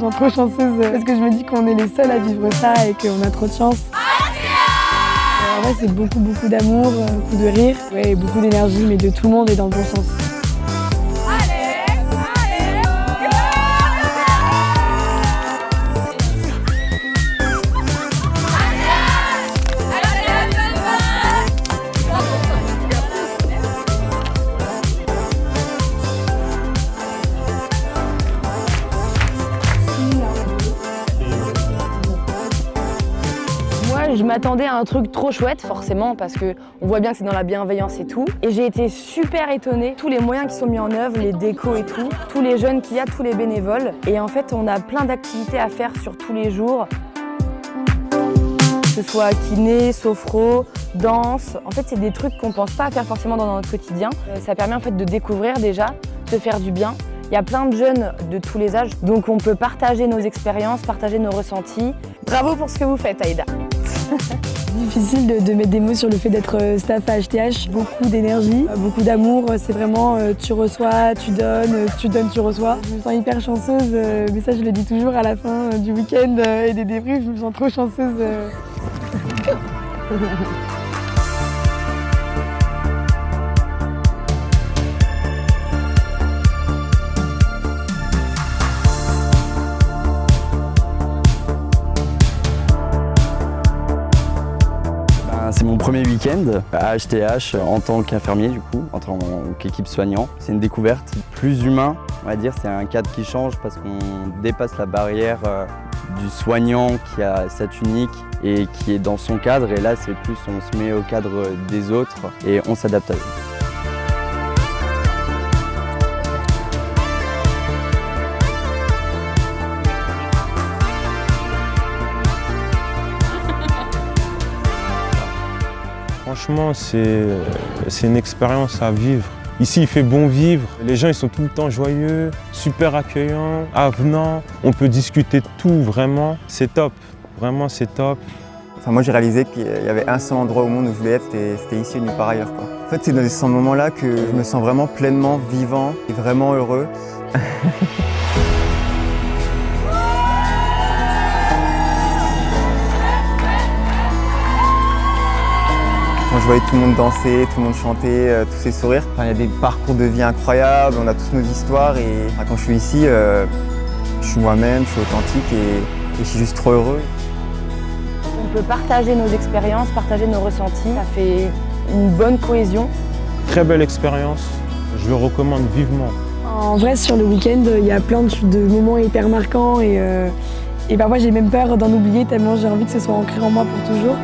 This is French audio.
sens trop chanceuse parce que je me dis qu'on est les seuls à vivre ça et qu'on a trop de chance. En vrai, c'est beaucoup d'amour, beaucoup de rire, ouais, beaucoup d'énergie, mais de tout le monde et dans le bon sens. Je m'attendais à un truc trop chouette, forcément, parce qu'on voit bien que c'est dans la bienveillance et tout. Et j'ai été super étonnée. Tous les moyens qui sont mis en œuvre, les décos et tout, tous les jeunes qu'il y a, tous les bénévoles. Et en fait, on a plein d'activités à faire sur tous les jours. Que ce soit kiné, sophro, danse. En fait, c'est des trucs qu'on pense pas à faire forcément dans notre quotidien. Ça permet en fait de découvrir déjà, de faire du bien. Il y a plein de jeunes de tous les âges, donc on peut partager nos expériences, partager nos ressentis. Bravo pour ce que vous faites, Aïda. Difficile de mettre des mots sur le fait d'être staff à HTH. Beaucoup d'énergie, beaucoup d'amour. C'est vraiment tu reçois, tu donnes, tu reçois. Je me sens hyper chanceuse, mais ça je le dis toujours à la fin du week-end et des débriefs. Je me sens trop chanceuse. C'est mon premier week-end à HTH en tant qu'infirmier du coup, en tant qu'équipe soignant. C'est une découverte plus humain, on va dire, c'est un cadre qui change parce qu'on dépasse la barrière du soignant qui a sa tunique et qui est dans son cadre, et là c'est plus on se met au cadre des autres et on s'adapte à eux. Franchement, c'est une expérience à vivre. Ici, il fait bon vivre. Les gens, ils sont tout le temps joyeux, super accueillants, avenants. On peut discuter de tout, vraiment. C'est top. Vraiment, c'est top. Enfin, moi, j'ai réalisé qu'il y avait un seul endroit au monde où je voulais être, c'était ici et nulle part ailleurs, quoi. En fait, c'est dans ces moments-là que je me sens vraiment pleinement vivant et vraiment heureux. Quand je voyais tout le monde danser, tout le monde chanter, tous ces sourires. Enfin, il y a des parcours de vie incroyables, on a tous nos histoires et quand je suis ici, je suis moi-même, je suis authentique et je suis juste trop heureux. On peut partager nos expériences, partager nos ressentis. Ça fait une bonne cohésion. Très belle expérience, je le recommande vivement. En vrai, sur le week-end, il y a plein de moments hyper marquants et parfois j'ai même peur d'en oublier tellement j'ai envie que ce soit ancré en moi pour toujours.